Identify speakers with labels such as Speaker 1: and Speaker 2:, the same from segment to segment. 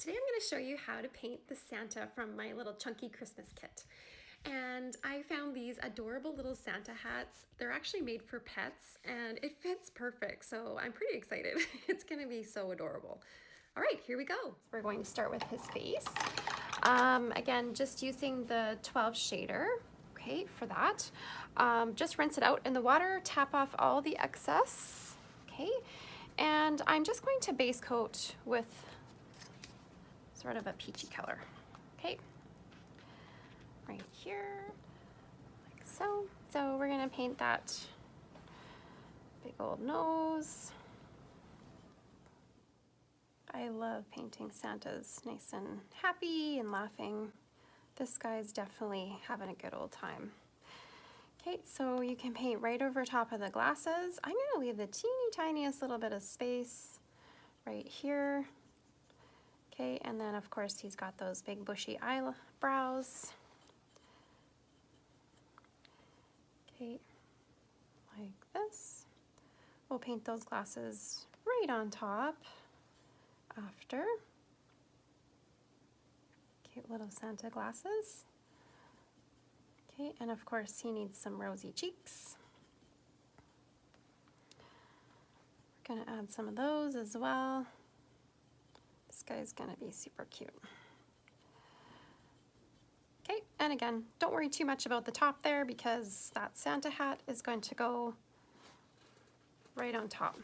Speaker 1: Today I'm going to show you how to paint the Santa from my little chunky Christmas kit. And I found these adorable little Santa hats. They're actually made for pets and it fits perfect, so I'm pretty excited. It's going to be so adorable. All right, here we go. We're going to start with his face. Again, just using the 12 shader, okay, for that. Just rinse it out in the water, tap off all the excess, okay? And I'm just going to base coat with sort of a peachy color, okay? Right here, like so. So we're gonna paint that big old nose. I love painting Santas nice and happy and laughing. This guy's definitely having a good old time. Okay, so you can paint right over top of the glasses. I'm gonna leave the teeny tiniest little bit of space right here. Okay, and then of course he's got those big bushy eyebrows. Okay, like this. We'll paint those glasses right on top after. Cute little Santa glasses. Okay, and of course he needs some rosy cheeks. We're gonna add some of those as well. This guy's gonna be super cute. Okay, and again, don't worry too much about the top there because that Santa hat is going to go right on top.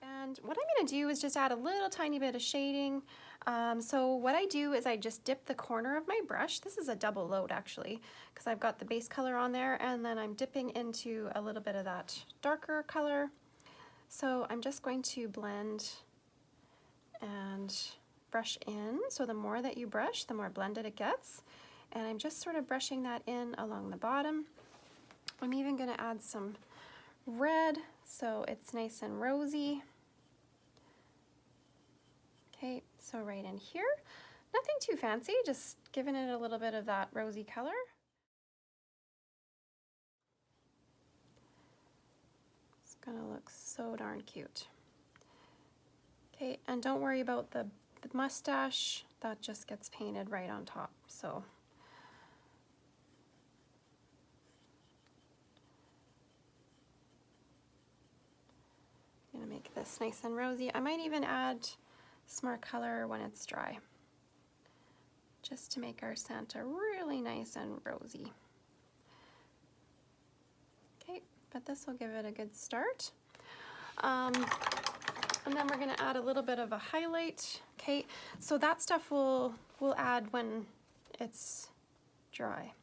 Speaker 1: And what I'm gonna do is just add a little tiny bit of shading. So what I do is I just dip the corner of my brush. This is a double load actually, because I've got the base color on there and then I'm dipping into a little bit of that darker color. So I'm just going to blend and brush in. So the more that you brush, the more blended it gets. And I'm just sort of brushing that in along the bottom. I'm even gonna add some red so it's nice and rosy. Okay, so right in here, nothing too fancy, just giving it a little bit of that rosy color. It's gonna look so darn cute. Okay, and don't worry about the mustache, that just gets painted right on top, so. I'm gonna make this nice and rosy. I might even add some more color when it's dry, just to make our Santa really nice and rosy. Okay, but this will give it a good start. And then we're gonna add a little bit of a highlight. Okay, so that stuff we'll add when it's dry.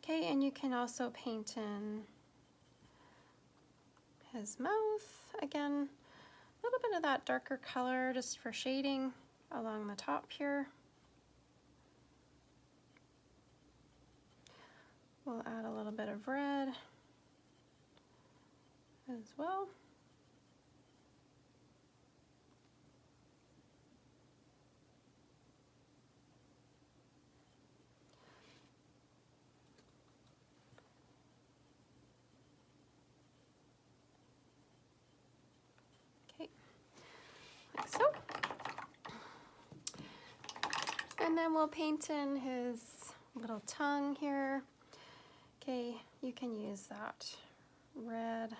Speaker 1: Okay, and you can also paint in his mouth. Again, a little bit of that darker color just for shading along the top here. We'll add a little bit of red as well. Okay, like so. And then we'll paint in his little tongue here. Okay, you can use that red,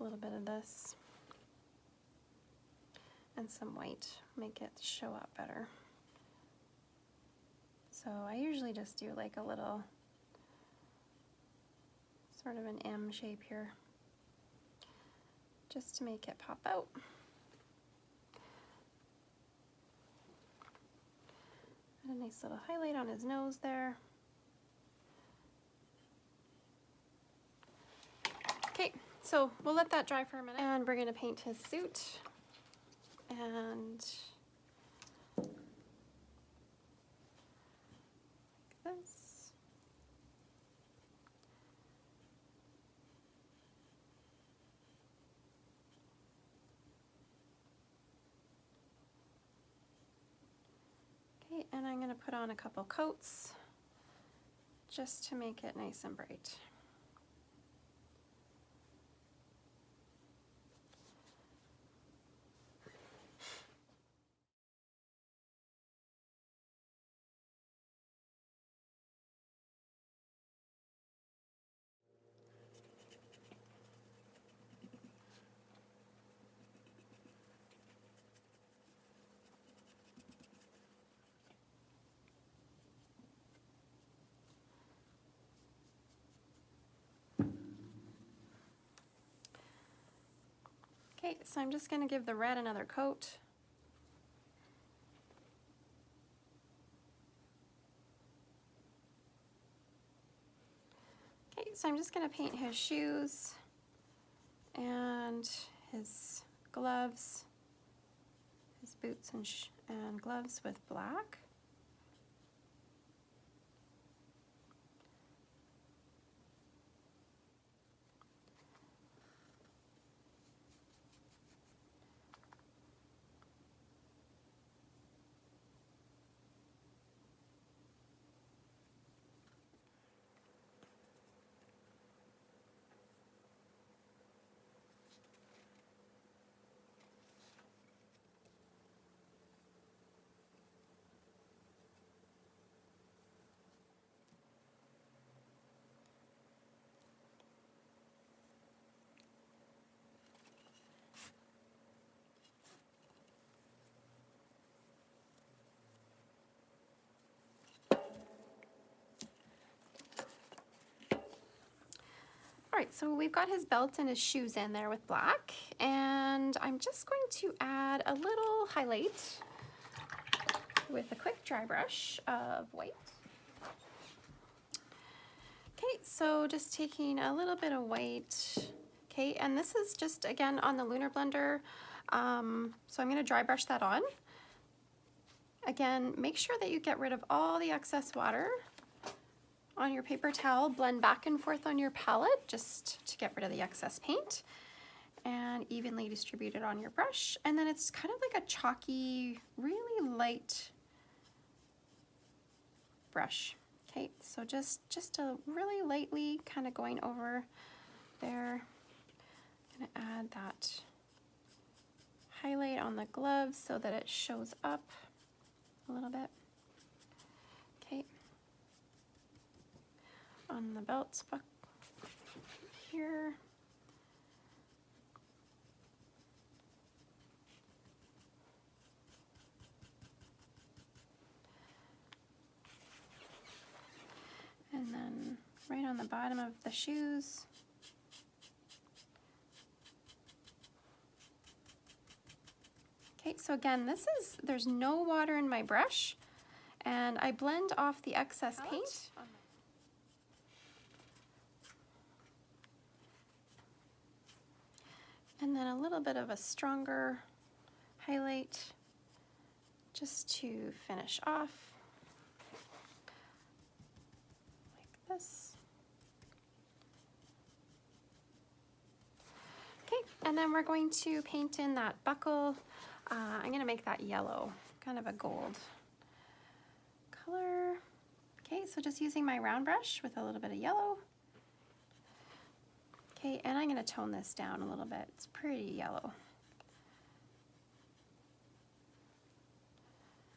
Speaker 1: a little bit of this, and some white, make it show up better. So I usually just do like a little, sort of an M shape here, just to make it pop out. And a nice little highlight on his nose there. Okay, so we'll let that dry for a minute and we're gonna paint his suit. And like this. Okay, and I'm gonna put on a couple coats just to make it nice and bright. Okay, so I'm just going to give the red another coat. Okay, so I'm just going to paint his shoes and his gloves, his boots and gloves with black. All right, so we've got his belt and his shoes in there with black, and I'm just going to add a little highlight with a quick dry brush of white. Okay, so just taking a little bit of white, okay, and this is just, again, on the Lunar Blender, so I'm going to dry brush that on. Again, make sure that you get rid of all the excess water on your paper towel. Blend back and forth on your palette just to get rid of the excess paint, and evenly distribute it on your brush. And then it's kind of like a chalky, really light brush. Okay, so just a really lightly kind of going over there. I'm gonna add that highlight on the gloves so that it shows up a little bit. Okay, on the belt here. And then right on the bottom of the shoes. Okay, so again, there's no water in my brush, and I blend off the excess paint. And then a little bit of a stronger highlight just to finish off. This. Okay, and then we're going to paint in that buckle. I'm going to make that yellow, kind of a gold color. Okay, so just using my round brush with a little bit of yellow. Okay, and I'm going to tone this down a little bit. It's pretty yellow.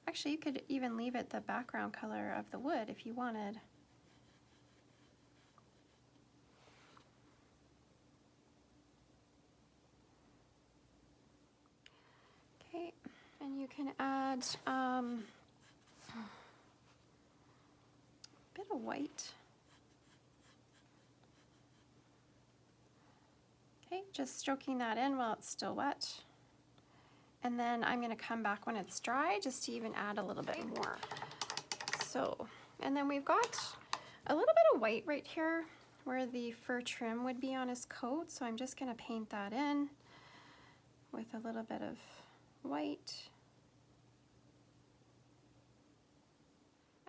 Speaker 1: Actually, you could even leave it the background color of the wood if you wanted. Okay, and you can add a bit of white. Okay, just stroking that in while it's still wet. And then I'm going to come back when it's dry just to even add a little bit more. So, and then we've got a little bit of white right here where the fur trim would be on his coat. So I'm just going to paint that in with a little bit of white.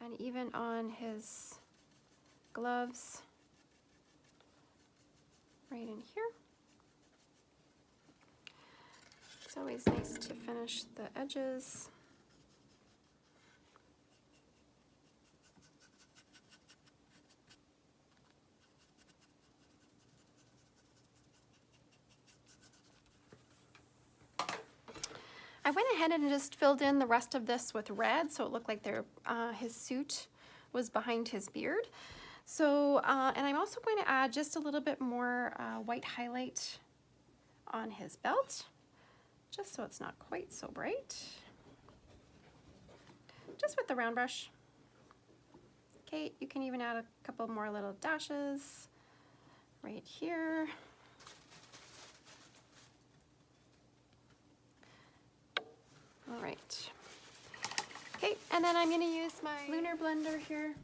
Speaker 1: And even on his gloves right in here. It's always nice to finish the edges. I went ahead and just filled in the rest of this with red so it looked like his suit was behind his beard. So, and I'm also going to add just a little bit more white highlight on his belt, just so it's not quite so bright. Just with the round brush. Okay, you can even add a couple more little dashes right here. And then I'm going to use my lunar blender here.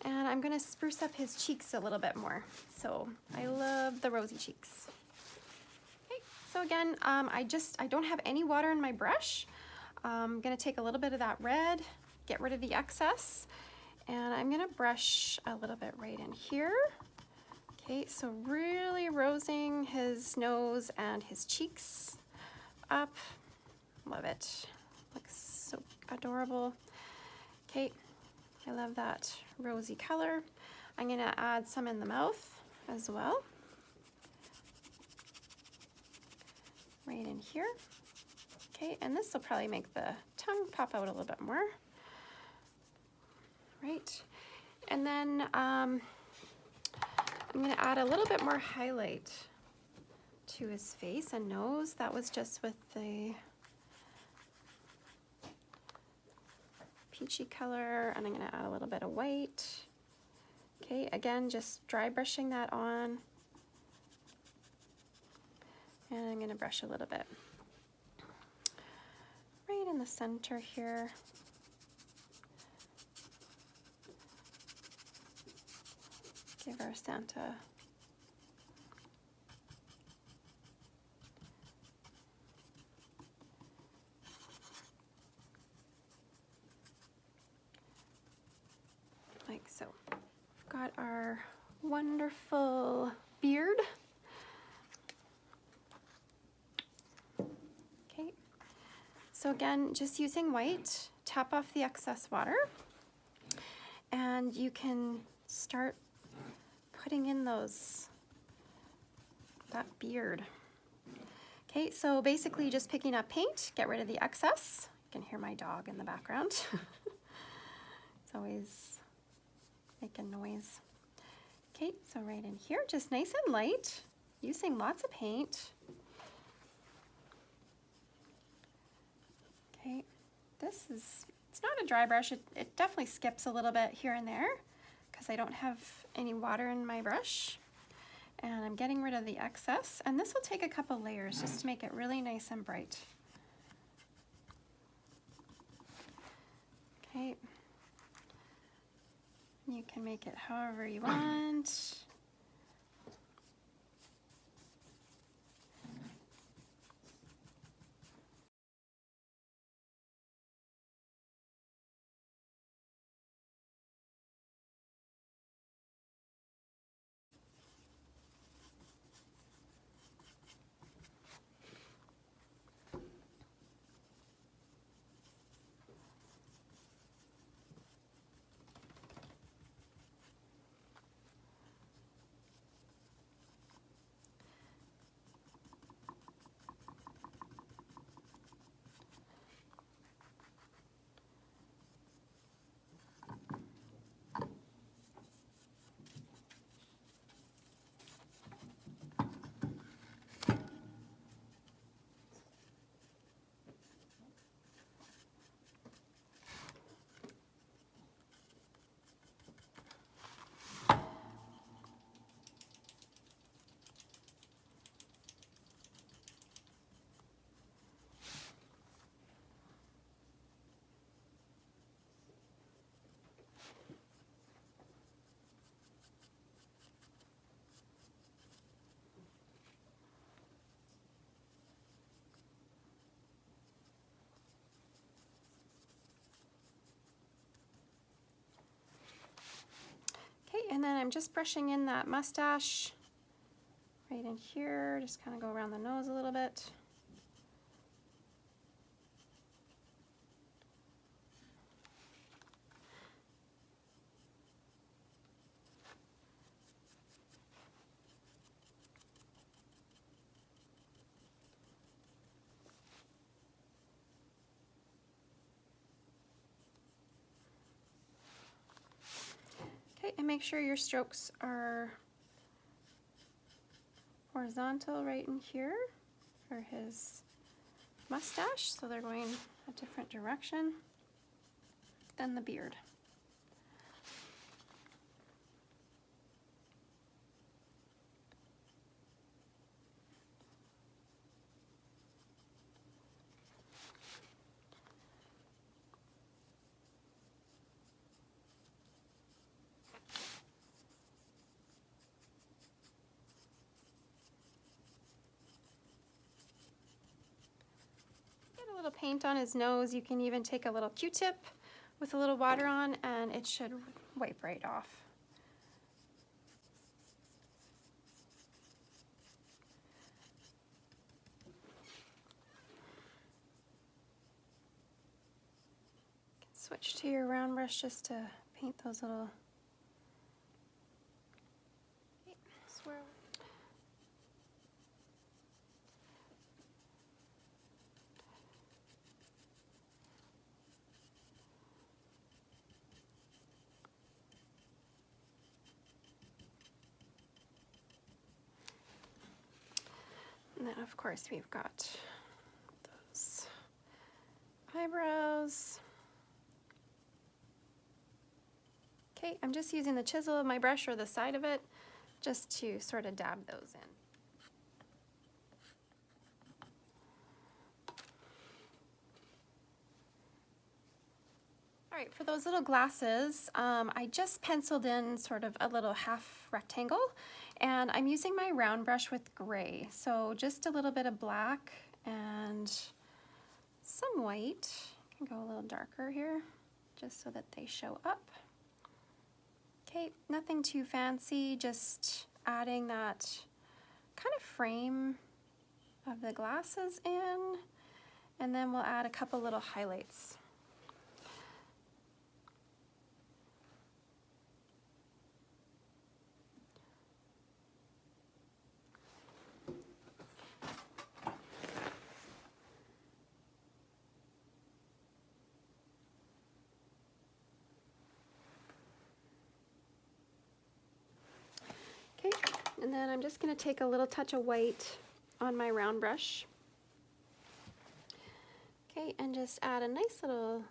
Speaker 1: And I'm going to spruce up his cheeks a little bit more. So I love the rosy cheeks. Okay, so again, I don't have any water in my brush. I'm going to take a little bit of that red, get rid of the excess, and I'm going to brush a little bit right in here. Okay, so really rosing his nose and his cheeks up. Love it. Looks so adorable. Okay, I love that rosy color. I'm going to add some in the mouth as well. Right in here. Okay, and this will probably make the tongue pop out a little bit more. Right, and then I'm going to add a little bit more highlight to his face and nose. That was just with the peachy color, and I'm going to add a little bit of white. Okay, again, just dry brushing that on. And I'm going to brush a little bit right in the center here. Give our Santa like so. We've got our wonderful beard. Okay, so again, just using white, tap off the excess water, and you can start putting in that beard. Okay, so basically just picking up paint, get rid of the excess. You can hear my dog in the background. It's always making noise. Okay, so right in here, just nice and light, using lots of paint. Okay, it's not a dry brush. It definitely skips a little bit here and there because I don't have any water in my brush. And I'm getting rid of the excess. And this will take a couple layers just to make it really nice and bright. Okay. You can make it however you want. Okay, and then I'm just brushing in that mustache right in here. Just kind of go around the nose a little bit. Okay, and make sure your strokes are horizontal right in here for his mustache, so they're going a different direction than the beard. Get a little paint on his nose. You can even take a little Q-tip with a little water on and it should wipe right off. Switch to your round brush just to paint those little swirl. And then of course we've got those eyebrows. Okay, I'm just using the chisel of my brush or the side of it just to sort of dab those in. All right, for those little glasses, I just penciled in sort of a little half rectangle, and I'm using my round brush with gray. So just a little bit of black and some white. I can go a little darker here, just so that they show up. Okay, nothing too fancy, just adding that kind of frame of the glasses in, and then we'll add a couple little highlights. Okay, and then I'm just going to take a little touch of white on my round brush. Okay, and just add a nice little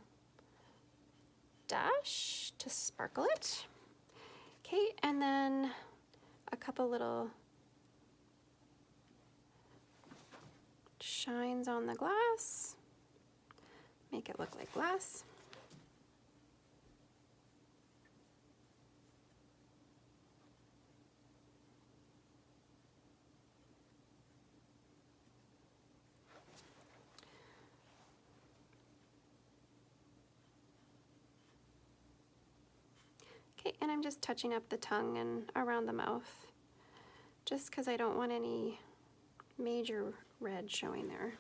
Speaker 1: dash to sparkle it. Okay, and then a couple little shines on the glass. Make it look like glass. Okay, and I'm just touching up the tongue and around the mouth, just because I don't want any major red showing there.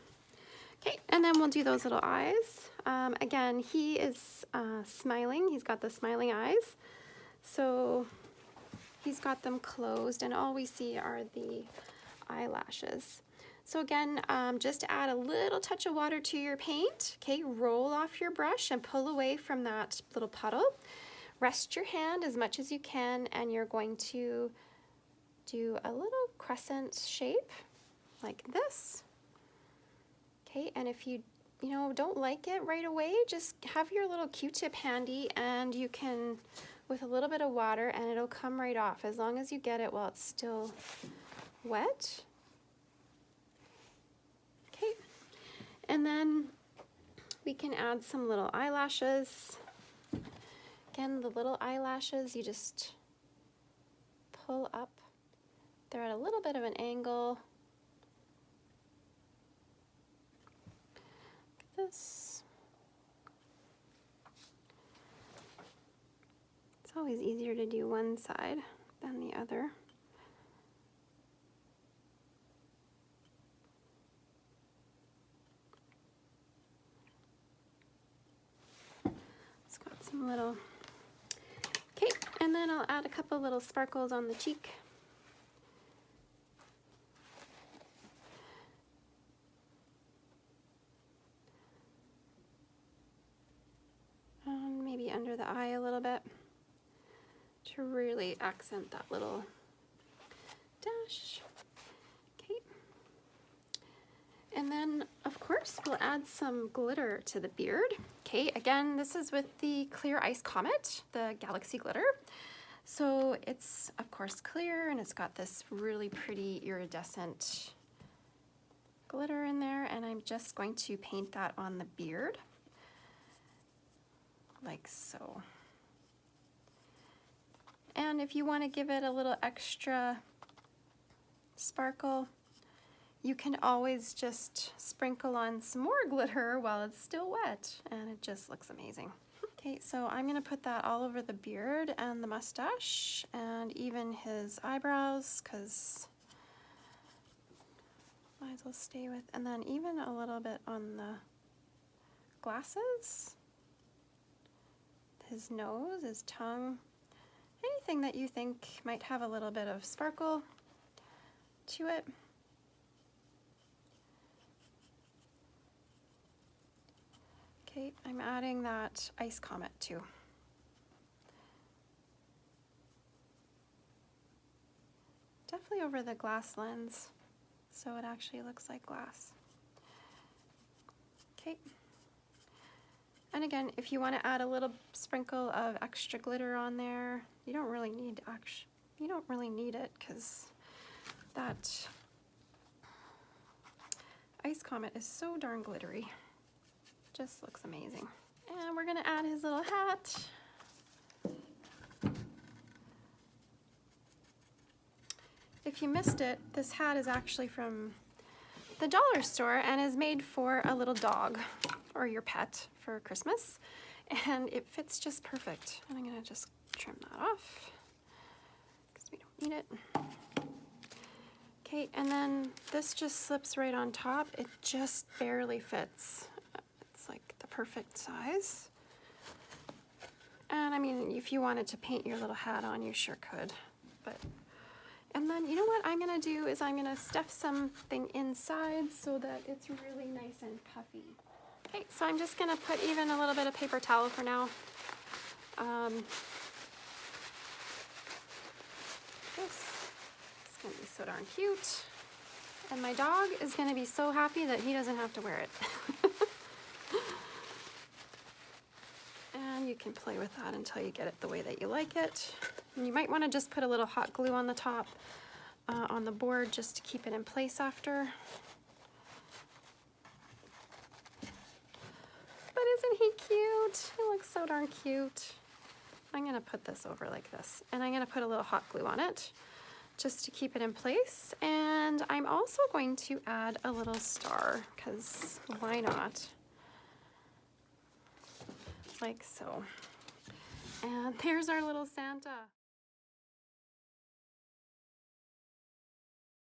Speaker 1: Okay, and then we'll do those little eyes. Again, he is smiling. He's got the smiling eyes. So he's got them closed, and all we see are the eyelashes. So again, just add a little touch of water to your paint. Okay, roll off your brush and pull away from that little puddle. Rest your hand as much as you can, and you're going to do a little crescent shape like this. Okay, and if you don't like it right away, just have your little Q-tip handy, and you can, with a little bit of water, and it'll come right off as long as you get it while it's still wet. Okay, and then we can add some little eyelashes. Again, the little eyelashes, you just pull up. They're at a little bit of an angle. Look at this. It's always easier to do one side than the other. It's got some little... Okay, and then I'll add a couple little sparkles on the cheek. And maybe under the eye a little bit to really accent that little dash. Okay. And then, of course, we'll add some glitter to the beard. Okay, again, this is with the Clear Ice Comet, the Galaxy Glitter. So it's, of course, clear, and it's got this really pretty iridescent glitter in there, and I'm just going to paint that on the beard, like so. And if you want to give it a little extra sparkle, you can always just sprinkle on some more glitter while it's still wet, and it just looks amazing. Okay, so I'm gonna put that all over the beard and the mustache and even his eyebrows, because might as well stay with, and then even a little bit on the glasses, his nose, his tongue, anything that you think might have a little bit of sparkle to it. Okay, I'm adding that ice comet too. Definitely over the glass lens, so it actually looks like glass. Okay. And again, if you want to add a little sprinkle of extra glitter on there, you don't really need it, because that ice comet is so darn glittery. Just looks amazing. And we're gonna add his little hat. If you missed it, this hat is actually from the dollar store and is made for a little dog or your pet for Christmas. And it fits just perfect. And I'm gonna just trim that off because we don't need it. Okay, and then this just slips right on top. It just barely fits. It's like the perfect size. And I mean, if you wanted to paint your little hat on, you sure could. And then, you know what I'm gonna do is I'm gonna stuff something inside so that it's really nice and puffy. Okay, so I'm just gonna put even a little bit of paper towel for now. This is gonna be so darn cute. And my dog is gonna be so happy that he doesn't have to wear it. And you can play with that until you get it the way that you like it. And you might want to just put a little hot glue on the top, on the board, just to keep it in place after. But isn't he cute? He looks so darn cute. I'm gonna put this over like this, and I'm gonna put a little hot glue on it just to keep it in place. And I'm also going to add a little star, because why not? Like so. And there's our little Santa.